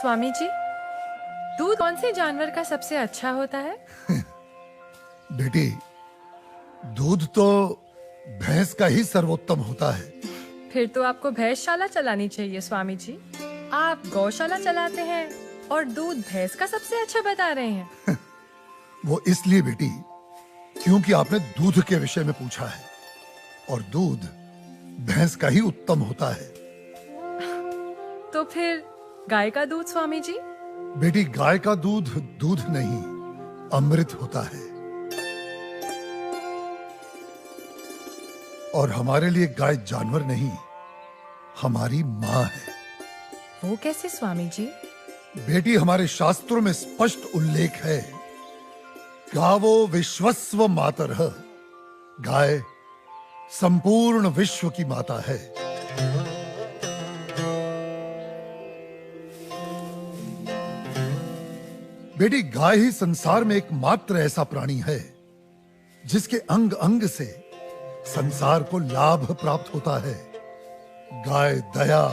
स्वामी जी, दूध कौन से जानवर का सबसे अच्छा होता है? बेटी, दूध तो भैंस का ही सर्वोत्तम होता है। फिर तो आपको भैंसशाला चलानी चाहिए स्वामी जी। आप गौशाला चलाते हैं और दूध भैंस का सबसे अच्छा बता रहे हैं। वो इसलिए बेटी, क्योंकि आपने दूध के विषय में पूछा है और दूध भैंस का ही उत्तम होता है। तो फिर गाय का दूध स्वामी जी? बेटी, गाय का दूध दूध नहीं, अमृत होता है। और हमारे लिए गाय जानवर नहीं, हमारी माँ है। वो कैसे स्वामी जी? बेटी, हमारे शास्त्रों में स्पष्ट उल्लेख है, गावो विश्वस्व मातरः, गाय संपूर्ण विश्व की माता है। बेटी, गाय ही संसार में एकमात्र ऐसा प्राणी है जिसके अंग अंग से संसार को लाभ प्राप्त होता है। गाय दया,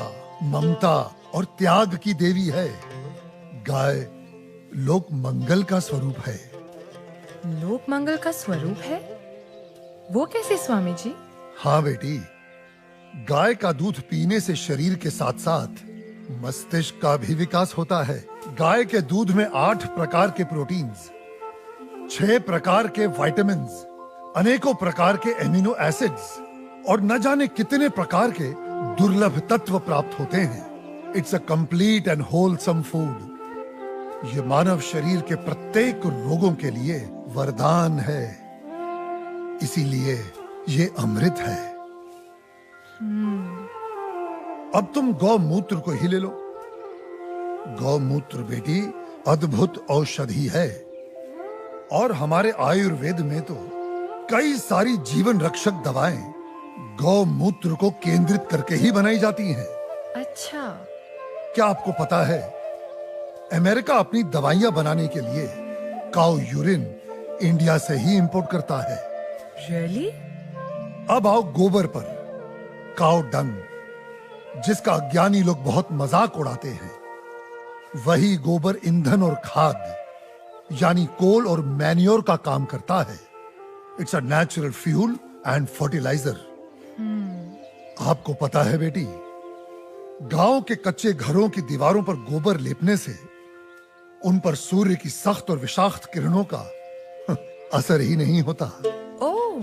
ममता और त्याग की देवी है। गाय लोक मंगल का स्वरूप है। लोक मंगल का स्वरूप है? वो कैसे स्वामी जी? हाँ बेटी, गाय का दूध पीने से शरीर के साथ साथ मस्तिष्क का भी विकास होता है। गाय के दूध में 8 प्रकार के प्रोटीन्स, 6 प्रकार के विटामिन्स, अनेकों प्रकार के एमिनो एसिड्स और न जाने कितने प्रकार के दुर्लभ तत्व प्राप्त होते हैं। It's a complete and wholesome food. ये मानव शरीर के प्रत्येक रोगों के लिए वरदान है। इसीलिए ये अमृत है। अब तुम गौमूत्र को ही ले लो। गौमूत्र बेटी अद्भुत औषधि है और हमारे आयुर्वेद में तो कई सारी जीवन रक्षक दवाएं गौमूत्र को केंद्रित करके ही बनाई जाती हैं। अच्छा। क्या आपको पता है, अमेरिका अपनी दवाइयां बनाने के लिए काऊ यूरिन इंडिया से ही इंपोर्ट करता है। रियली? अब आओ गोबर पर। काऊ डंग, जिसका अज्ञानी लोग बहुत मजाक उड़ाते हैं, वही गोबर ईंधन और खाद यानी कोल और मैन्योर का काम करता है। It's a natural fuel and fertiliser. आपको पता है बेटी, गांव के कच्चे घरों की दीवारों पर गोबर लेपने से उन पर सूर्य की सख्त और विषाक्त किरणों का असर ही नहीं होता। ओह।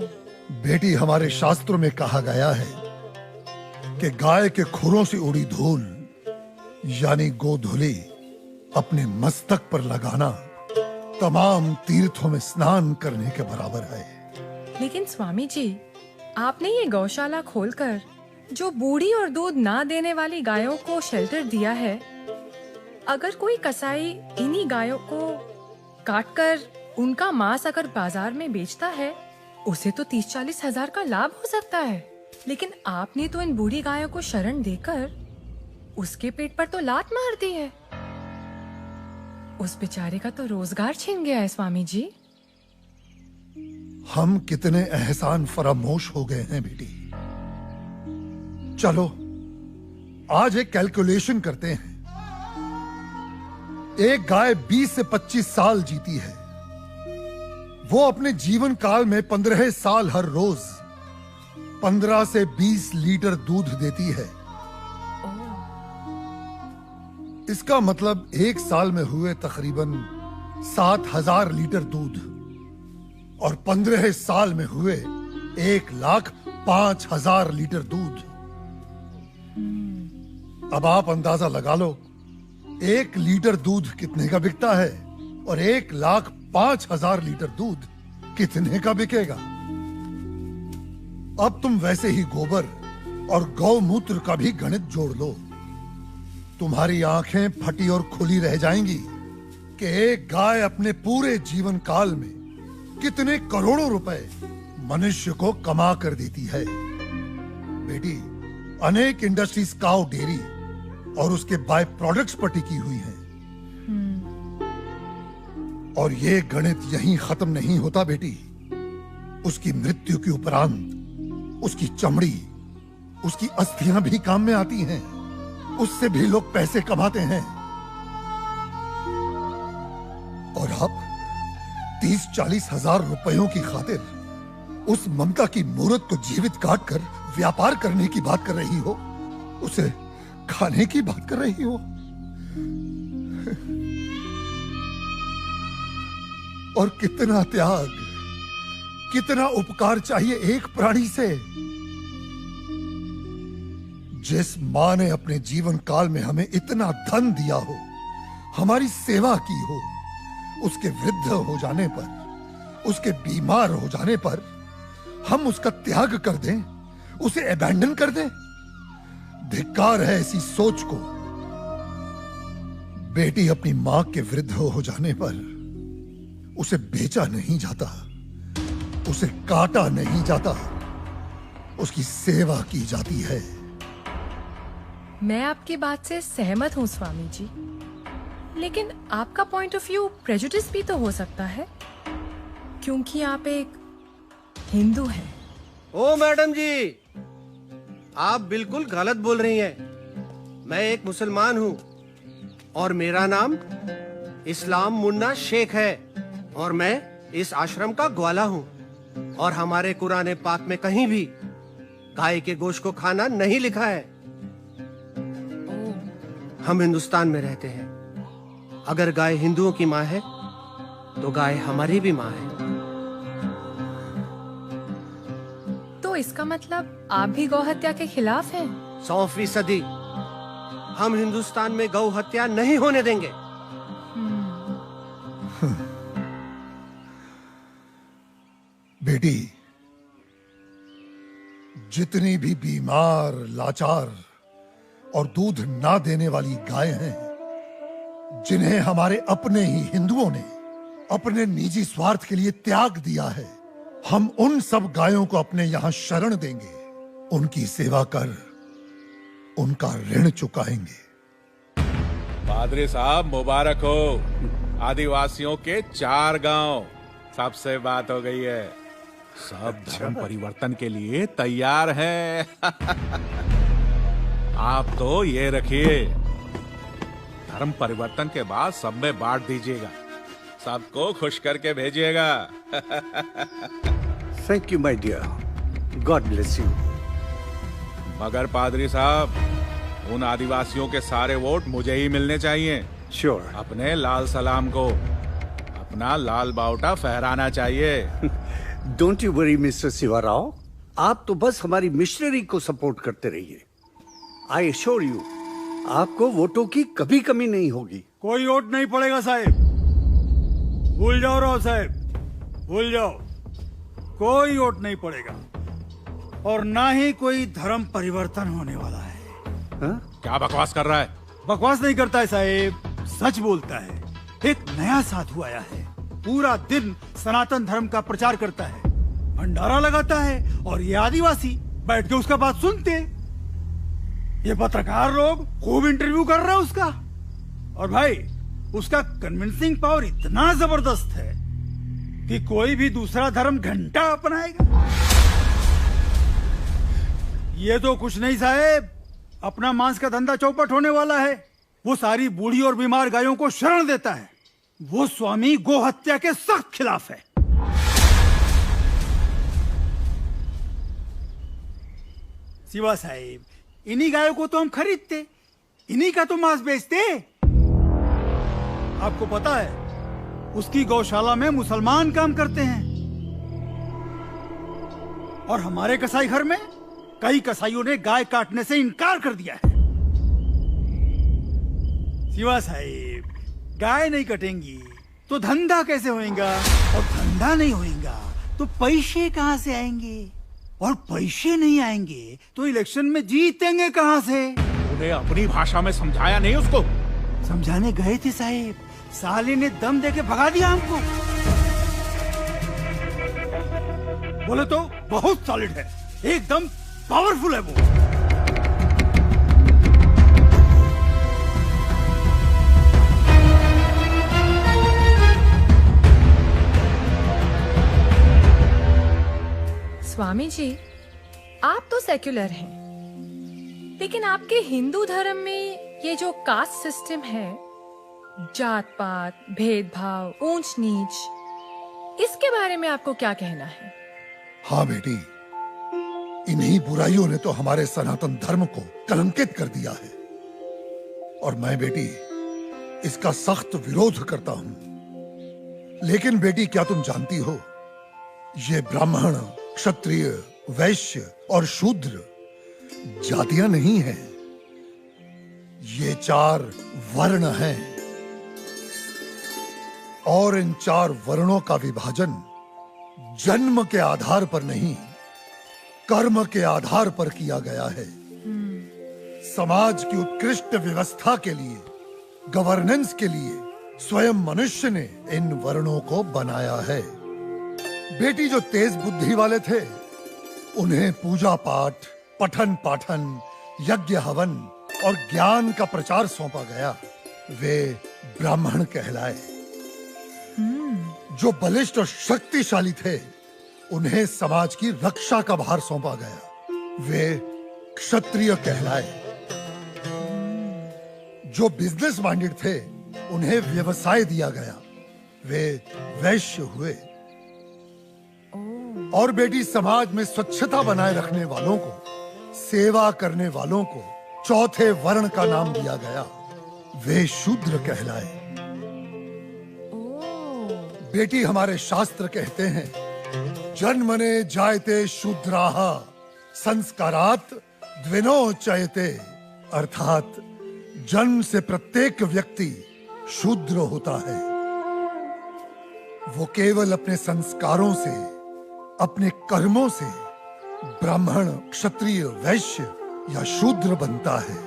बेटी, हमारे शास्त्रों में कहा गया है कि गाय के खुरों से उड़ी धूल यानी गोधूली अपने मस्तक पर लगाना तमाम तीर्थों में स्नान करने के बराबर है। लेकिन स्वामी जी, आपने ये गौशाला खोलकर जो बूढ़ी और दूध ना देने वाली गायों को शेल्टर दिया है, अगर कोई कसाई इन्हीं गायों को काटकर उनका मांस अगर बाजार में बेचता है, उसे तो 30-40 हजार का लाभ हो सकता है। लेकिन आपने तो इन बूढ़ी गायों को शरण देकर उसके पेट पर तो लात मार दी है। उस बेचारे का तो रोजगार छिन गया है स्वामी जी। हम कितने एहसान फरामोश हो गए हैं बेटी। चलो आज एक कैलकुलेशन करते हैं। एक गाय 20 से 25 साल जीती है। वो अपने जीवन काल में 15 साल हर रोज 15 से 20 लीटर दूध देती है। इसका मतलब एक साल में हुए तकरीबन 7,000 लीटर दूध और 15 साल में हुए 1,05,000 लीटर दूध। अब आप अंदाजा लगा लो, 1 लीटर दूध कितने का बिकता है और 1,05,000 लीटर दूध कितने का बिकेगा। अब तुम वैसे ही गोबर और गौमूत्र का भी गणित जोड़ लो। तुम्हारी आंखें फटी और खुली रह जाएंगी कि एक गाय अपने पूरे जीवन काल में कितने करोड़ों रुपए मनुष्य को कमा कर देती है। बेटी, अनेक इंडस्ट्रीज काऊ डेयरी और उसके बाय प्रोडक्ट्स पर टिकी हुई हैं। और ये गणित यहीं खत्म नहीं होता बेटी। उसकी मृत्यु के उपरांत उसकी चमड़ी, उसकी अस्थियां भी काम में आती हैं। उससे भी लोग पैसे कमाते हैं। और आप 30-40 हजार रुपयों की खातिर उस ममता की मूर्त को जीवित काट कर व्यापार करने की बात कर रही हो, उसे खाने की बात कर रही हो। और कितना त्याग, कितना उपकार चाहिए एक प्राणी से। जिस मां ने अपने जीवन काल में हमें इतना धन दिया हो, हमारी सेवा की हो, उसके वृद्ध हो जाने पर, उसके बीमार हो जाने पर हम उसका त्याग कर दें, उसे अबैंडन कर दें। धिक्कार है ऐसी सोच को। बेटी अपनी मां के वृद्ध हो जाने पर उसे बेचा नहीं जाता, उसे काटा नहीं जाता, उसकी सेवा की जाती है। मैं आपकी बात से सहमत हूँ स्वामी जी, लेकिन आपका पॉइंट ऑफ व्यू प्रेजुडिस भी तो हो सकता है, क्योंकि आप एक हिंदू हैं। ओ मैडम जी, आप बिल्कुल गलत बोल रही हैं। मैं एक मुसलमान हूँ और मेरा नाम इस्लाम मुन्ना शेख है और मैं इस आश्रम का ग्वाला हूँ। और हमारे कुरान पाक में कहीं भी गाय के गोश्त को खाना नहीं लिखा है। हम हिंदुस्तान में रहते हैं। अगर गाय हिंदुओं की माँ है तो गाय हमारी भी माँ है। तो इसका मतलब आप भी गौ हत्या के खिलाफ हैं? 100%। हम हिंदुस्तान में गौ हत्या नहीं होने देंगे। बेटी, जितनी भी बीमार, लाचार और दूध ना देने वाली गाय हैं, जिन्हें हमारे अपने ही हिंदुओं ने अपने निजी स्वार्थ के लिए त्याग दिया है, हम उन सब गायों को अपने यहां शरण देंगे। उनकी सेवा कर उनका ऋण चुकाएंगे। पादरी साहब मुबारक हो। आदिवासियों के 4 गांव, सबसे बात हो गई है। सब धर्म परिवर्तन के लिए तैयार हैं। आप तो ये रखिए, धर्म परिवर्तन के बाद सब में बांट दीजिएगा, सबको खुश करके भेजिएगा। Thank you my dear, God bless you. मगर पादरी साहब, उन आदिवासियों के सारे वोट मुझे ही मिलने चाहिए। श्योर। अपने लाल सलाम को अपना लाल बावटा फहराना चाहिए। Don't you worry mister Shivarao, आप तो बस हमारी मिशनरी को सपोर्ट करते रहिए। आई एश्योर यू, आपको वोटों की कभी कमी नहीं होगी। कोई वोट नहीं पड़ेगा साहब, भूल जाओ राव साहब, भूल जाओ। कोई वोट नहीं पड़ेगा और ना ही कोई धर्म परिवर्तन होने वाला है। हा? क्या बकवास कर रहा है? बकवास नहीं करता है साहब, सच बोलता है। एक नया साधु आया है, पूरा दिन सनातन धर्म का प्रचार करता है, भंडारा लगाता है और ये आदिवासी बैठ के उसका बात सुनते। ये पत्रकार लोग खूब इंटरव्यू कर रहे हैं उसका। और भाई, उसका कन्विंसिंग पावर इतना जबरदस्त है कि कोई भी दूसरा धर्म घंटा अपनाएगा। ये तो कुछ नहीं साहेब, अपना मांस का धंधा चौपट होने वाला है। वो सारी बूढ़ी और बीमार गायों को शरण देता है। वो स्वामी गो हत्या के सख्त खिलाफ है। शिवा साहिब, इन्हीं गायों को तो हम खरीदते, इन्हीं का तो मांस बेचते। आपको पता है, उसकी गौशाला में मुसलमान काम करते हैं और हमारे कसाई घर में कई कसाईयों ने गाय काटने से इनकार कर दिया है। शिवा साहिब, गाय नहीं कटेंगी तो धंधा कैसे होएगा, और धंधा नहीं होएगा तो पैसे कहां से आएंगे, और पैसे नहीं आएंगे तो इलेक्शन में जीतेंगे कहां से। तूने अपनी भाषा में समझाया नहीं उसको? समझाने गए थे साहिब, साले ने दम देके भगा दिया हमको। बोले तो बहुत सॉलिड है, एकदम पावरफुल है वो। स्वामी जी, आप तो सेक्युलर हैं, लेकिन आपके हिंदू धर्म में ये जो कास्ट सिस्टम है, जात पात, भेदभाव, ऊंच नीच, इसके बारे में आपको क्या कहना है? हाँ बेटी, इन्हीं बुराइयों ने तो हमारे सनातन धर्म को कलंकित कर दिया है और मैं बेटी इसका सख्त विरोध करता हूं। लेकिन बेटी, क्या तुम जानती हो, ये ब्राह्मण, क्षत्रिय, वैश्य और शूद्र जातियां नहीं हैं, ये 4 वर्ण हैं और इन 4 वर्णों का विभाजन जन्म के आधार पर नहीं, कर्म के आधार पर किया गया है। समाज की उत्कृष्ट व्यवस्था के लिए, गवर्नेंस के लिए स्वयं मनुष्य ने इन वर्णों को बनाया है। बेटी, जो तेज बुद्धि वाले थे उन्हें पूजा पाठ, पठन पाठन, यज्ञ हवन और ज्ञान का प्रचार सौंपा गया, वे ब्राह्मण कहलाए। जो बलिष्ठ और शक्तिशाली थे उन्हें समाज की रक्षा का भार सौंपा गया, वे क्षत्रिय कहलाए। जो बिजनेस माइंडेड थे उन्हें व्यवसाय दिया गया, वे वैश्य हुए। और बेटी, समाज में स्वच्छता बनाए रखने वालों को, सेवा करने वालों को चौथे वर्ण का नाम दिया गया, वे शूद्र कहलाए। बेटी, हमारे शास्त्र कहते हैं, जन्मने जायते शूद्राः संस्कारात् द्विनोच्यते, अर्थात जन्म से प्रत्येक व्यक्ति शूद्र होता है। वो केवल अपने संस्कारों से, अपने कर्मों से ब्राह्मण, क्षत्रिय, वैश्य या शूद्र बनता है।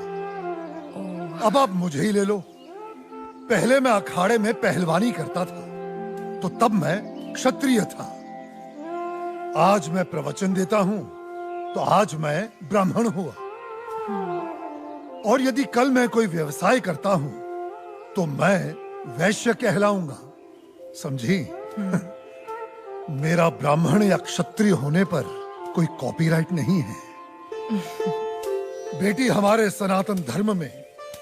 अब आप मुझे ही ले लो, पहले मैं अखाड़े में पहलवानी करता था तो तब मैं क्षत्रिय था, आज मैं प्रवचन देता हूं तो आज मैं ब्राह्मण हुआ, और यदि कल मैं कोई व्यवसाय करता हूं तो मैं वैश्य कहलाऊंगा, समझी? मेरा ब्राह्मण या क्षत्रिय होने पर कोई कॉपीराइट नहीं है। बेटी, हमारे सनातन धर्म में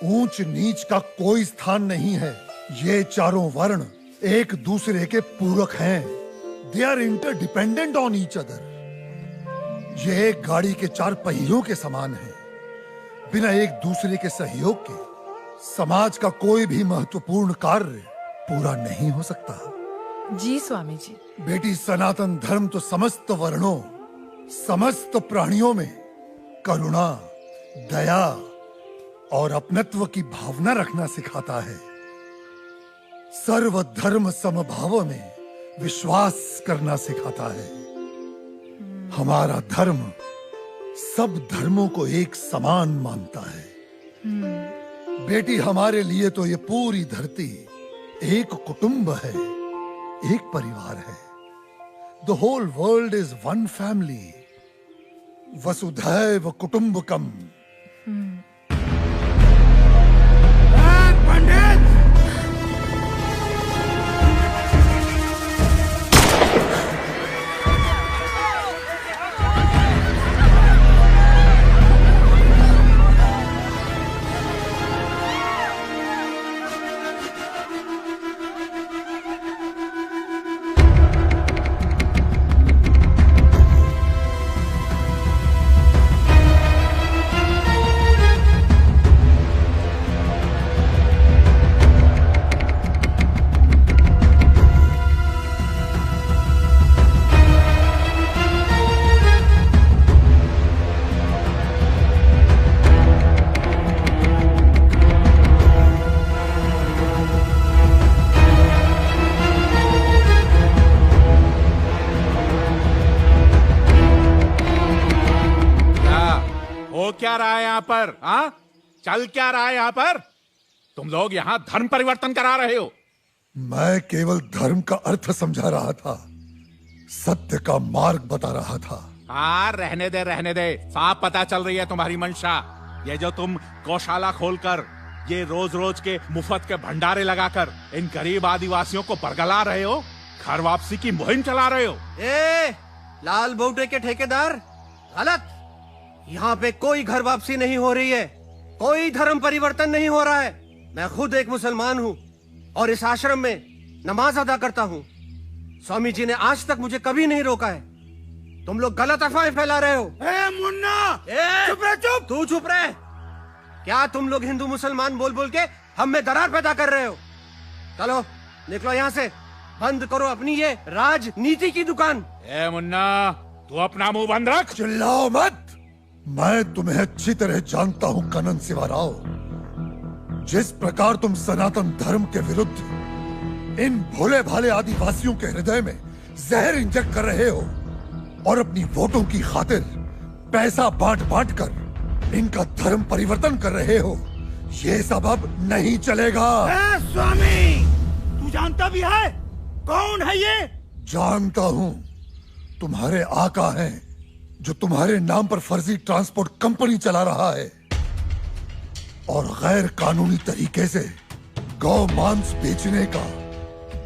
ऊंच नीच का कोई स्थान नहीं है। ये चारों वर्ण एक दूसरे के पूरक हैं। They are interdependent on each other. ये एक गाड़ी के 4 पहियों के समान है। बिना एक दूसरे के सहयोग के समाज का कोई भी महत्वपूर्ण कार्य पूरा नहीं हो सकता। जी स्वामी जी। बेटी, सनातन धर्म तो समस्त वर्णों, समस्त प्राणियों में करुणा, दया और अपनत्व की भावना रखना सिखाता है। सर्व धर्म समभाव में विश्वास करना सिखाता है। हमारा धर्म सब धर्मों को एक समान मानता है। बेटी, हमारे लिए तो ये पूरी धरती एक कुटुंब है, एक परिवार है। The whole world is one family, वसुधैव कुटुंबकम। पंडित, क्या रहा है यहाँ पर? हाँ, चल क्या रहा है यहाँ पर? तुम लोग यहाँ धर्म परिवर्तन करा रहे हो। मैं केवल धर्म का अर्थ समझा रहा था, सत्य का मार्ग बता रहा था। हाँ, रहने दे, साफ पता चल रही है तुम्हारी मंशा। ये जो तुम गौशाला खोलकर, ये रोज रोज के मुफ्त के भंडारे लगाकर इन गरीब आदिवासियों को बरगला रहे हो, घर वापसी की मुहिम चला रहे हो। लाल बोटे के ठेकेदार, गलत। यहाँ पे कोई घर वापसी नहीं हो रही है, कोई धर्म परिवर्तन नहीं हो रहा है। मैं खुद एक मुसलमान हूँ और इस आश्रम में नमाज अदा करता हूँ। स्वामी जी ने आज तक मुझे कभी नहीं रोका है। तुम लोग गलत अफवाहें फैला रहे हो। ए मुन्ना, चुप रह, चुप। तू चुप रहे। क्या तुम लोग हिंदू मुसलमान बोल बोल के हम में दरार पैदा कर रहे हो? चलो निकलो यहाँ से, बंद करो अपनी ये राजनीति की दुकान। ए मुन्ना, तू अपना मुंह बंद रख। चिल्लाओ मत। मैं तुम्हें अच्छी तरह जानता हूं कनन शिवाराव। जिस प्रकार तुम सनातन धर्म के विरुद्ध इन भोले भाले आदिवासियों के हृदय में जहर इंजेक्ट कर रहे हो और अपनी वोटों की खातिर पैसा बांट बांट कर इनका धर्म परिवर्तन कर रहे हो, ये सब अब नहीं चलेगा। ए स्वामी, तू जानता भी है कौन है ये? जानता हूं, तुम्हारे आका हैं जो तुम्हारे नाम पर फर्जी ट्रांसपोर्ट कंपनी चला रहा है और गैर कानूनी तरीके से गौ मांस बेचने का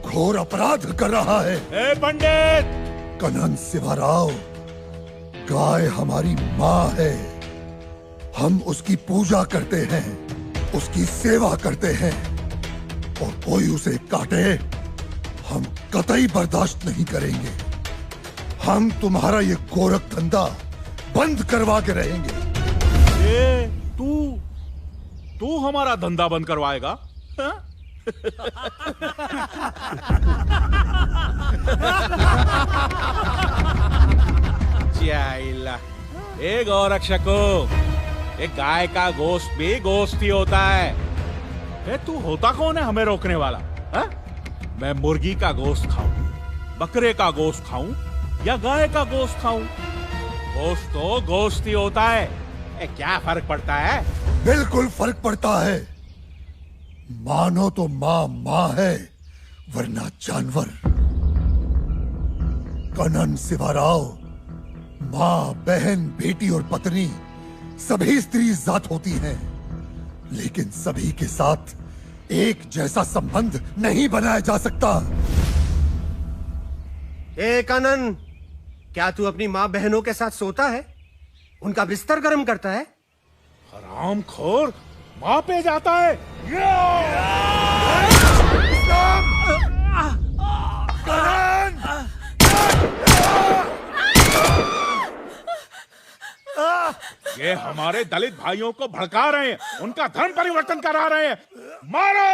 घोर अपराध कर रहा है। ए पंडित! कनन शिवाराव, गाय हमारी माँ है। हम उसकी पूजा करते हैं, उसकी सेवा करते हैं और कोई उसे काटे हम कतई बर्दाश्त नहीं करेंगे। हम तुम्हारा ये गोरख धंधा बंद करवा के रहेंगे। ए, तू हमारा धंधा बंद करवाएगा? हाँ? जाइला। ए गौरक्षको, एक गाय का गोश्त भी गोश्त ही होता है। ए, तू होता कौन है हमें रोकने वाला? हा? मैं मुर्गी का गोश्त खाऊं, बकरे का गोश्त खाऊं या गाय का गोश्त खाऊं, गोश्त तो गोश्त ही होता है। ए, क्या फर्क पड़ता है? बिल्कुल फर्क पड़ता है। मानो तो माँ माँ है वरना जानवर। कनन शिवाराव, माँ, बहन, बेटी और पत्नी सभी स्त्री जात होती हैं, लेकिन सभी के साथ एक जैसा संबंध नहीं बनाया जा सकता। ए कनन, क्या तू अपनी माँ बहनों के साथ सोता है, उनका बिस्तर गर्म करता है? हरामखोर, माँ पे जाता है। ये हमारे दलित भाइयों को भड़का रहे हैं, उनका धर्म परिवर्तन करा रहे हैं। मारो!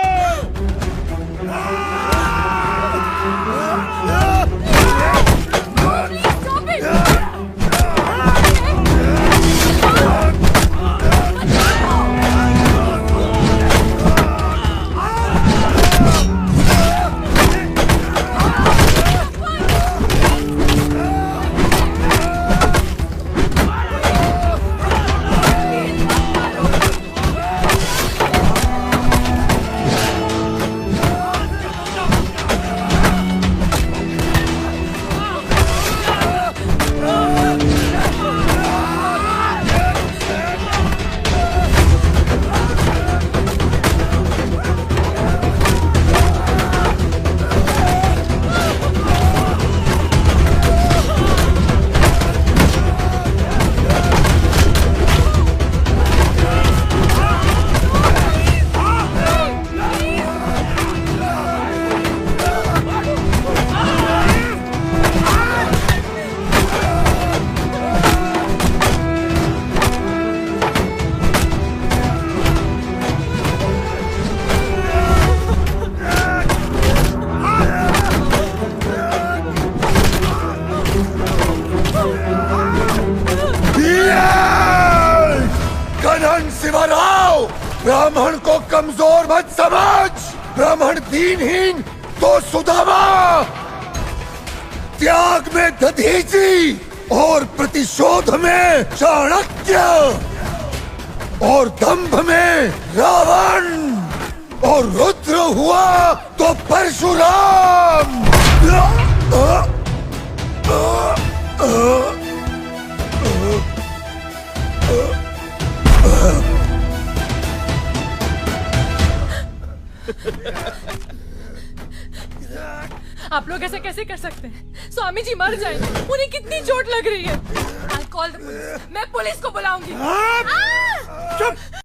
शिवराव, ब्राह्मण को कमजोर मत समझ। ब्राह्मण दीनहीन तो सुदामा, त्याग में दधीचि और प्रतिशोध में चाणक्य और दंभ में रावण और रुद्र हुआ तो परशुराम। आप लोग ऐसे कैसे कर सकते हैं? स्वामी जी मर जाएंगे, उन्हें कितनी चोट लग रही है। I'll call the police. मैं पुलिस को बुलाऊंगी। चुप।